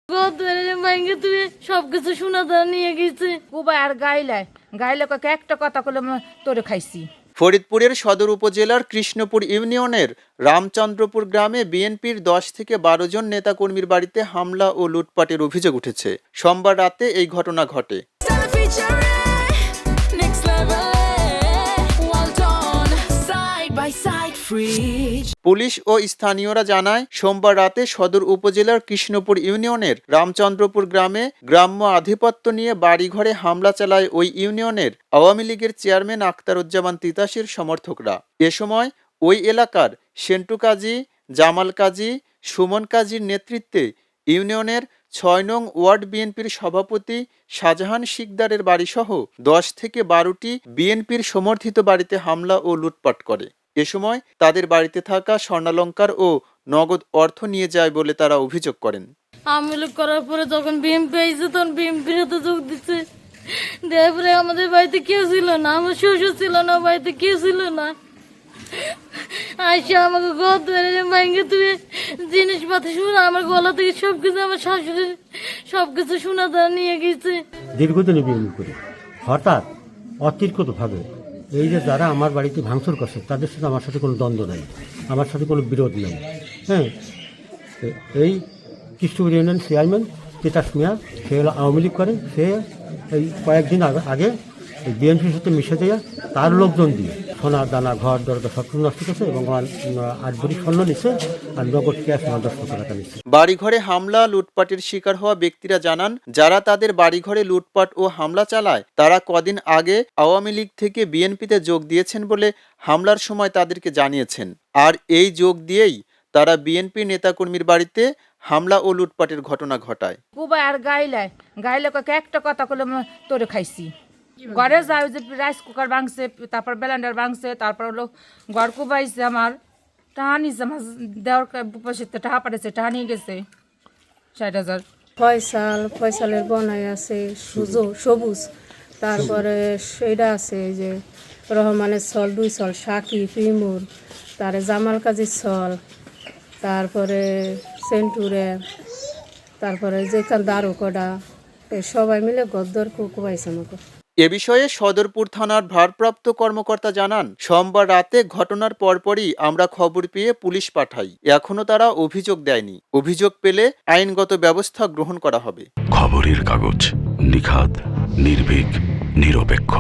তুমি সবকিছু শোনা নিয়ে গেছে কুবা আর গাইলে কাকে একটা কথা বলে তোরে খাইছি। ফরিদপুরের সদর উপজেলার কৃষ্ণপুর ইউনিয়নের রামচন্দ্রপুর গ্রামে বিএনপির 10 থেকে 12 জন নেতাকর্মীর বাড়িতে হামলা ও লুটপাটের অভিযোগ উঠেছে। সোমবার রাতে এই ঘটনা ঘটে। পুলিশ ও স্থানীয়রা জানায়, সোমবার রাতে সদর উপজেলার কৃষ্ণপুর ইউনিয়নের রামচন্দ্রপুর গ্রামে গ্রাম্য আধিপত্য নিয়ে বাড়িঘরে হামলা চালায় ওই ইউনিয়নের আওয়ামী লীগের চেয়ারম্যান আখতারুজ্জামান তিতাসের সমর্থকরা। এ সময় ওই এলাকার সেন্টু কাজী, জামাল কাজী, সুমন কাজীর নেতৃত্বে ইউনিয়নের 6 নং ওয়ার্ড বিএনপির সভাপতি শাহজাহান শিকদারের বাড়িসহ 10 থেকে 12টি বিএনপির সমর্থিত বাড়িতে হামলা ও লুটপাট করে। এ সময় তাদের বাড়িতে থাকা স্বর্ণালংকার ও নগদ অর্থ নিয়ে যায় বলে তারা অভিযোগ করেন। আওয়ামী করার পরে যখন বিএনপি আইছে তখন বিএনপির হাতে যোগ দিচ্ছে। তারপরে আমাদের বাড়িতে কেউ ছিল না, আমার শ্বশুর ছিল না, বাড়িতে কেউ ছিল না। আইসা আমাকে ঘর ধরে ভাঙে তুই জিনিসপাতি শুনে আমার গলা থেকে সবকিছু আমার শাশুড়ির সবকিছু শোনা নিয়ে গেছে। দীর্ঘদিনে বিএনপি করে হঠাৎ অতিরিক্তভাবে এই যে যারা আমার বাড়িতে ভাঙচুর করছে তাদের সাথে আমার সাথে কোনো দ্বন্দ্ব নেই, আমার সাথে কোনো বিরোধ নেই। হ্যাঁ, এই কৃষ্ণপুর ইউনিয়ন চেয়ারম্যান তিতাস মিয়া, সে হলো আওয়ামী লীগ করে। সে এই কয়েকদিন আগে এই বিএনপির সাথে মিশে দেওয়া তার লোকজন দিয়ে সোনা দানা ঘর দরজা সব কিছু নষ্ট করছে এবং 8 ভরি স্বর্ণ নিচ্ছে আর নগদ ক্যাশ 10 লক্ষ টাকা নিচ্ছে। বাড়িঘরে হামলা লুটপাটের শিকার হওয়া ব্যক্তিরা জানান, যারা তাদের বাড়িঘরে লুটপাট ও হামলা চালায় তারা কদিন আগে আওয়ামী লীগ থেকে বিএনপিতে যোগ দিয়েছেন বলে হামলার সময় তাদেরকে জানিয়েছেন। আর এই যোগ দিয়েই তারা বিএনপি নেতাকর্মীর বাড়িতে হামলা ও লুটপাটের ঘটনা ঘটায়। কুবা আর গাইলে কাকে একটা কথা বলে তোরে খাইছি। ঘরে যায় যে রাইস কুকার ভাঙছে, তারপর ব্লেন্ডার ভাঙছে, তারপর হলো ঘর কুবাইছে, আমার টাকা নিচ্ছে, আমার দেওয়ার পাশে টাকা পাঠাচ্ছে, টাকা নিয়ে গেছে 60,000। ফয়সালের বনাই আছে সবুজ, তারপরে সেইটা আছে যে রহমানের ছল 2 ছল, সাকি ফিমুর, তারে জামাল কাজীর ছল, তারপরে সেন্টুরে, তারপরে যেখান দারুকডা, সবাই মিলে গদ্দর কুবাইছে আমাকে। এ বিষয়ে সদরপুর থানার ভারপ্রাপ্ত কর্মকর্তা জানান, সোমবার রাতে ঘটনার পরপরই আমরা খবর পেয়ে পুলিশ পাঠাই। এখনো তারা অভিযোগ দেয়নি। অভিযোগ পেলে আইনগত ব্যবস্থা গ্রহণ করা হবে। খবরের কাগজ, নিখাত, নির্ভীক, নিরপেক্ষ।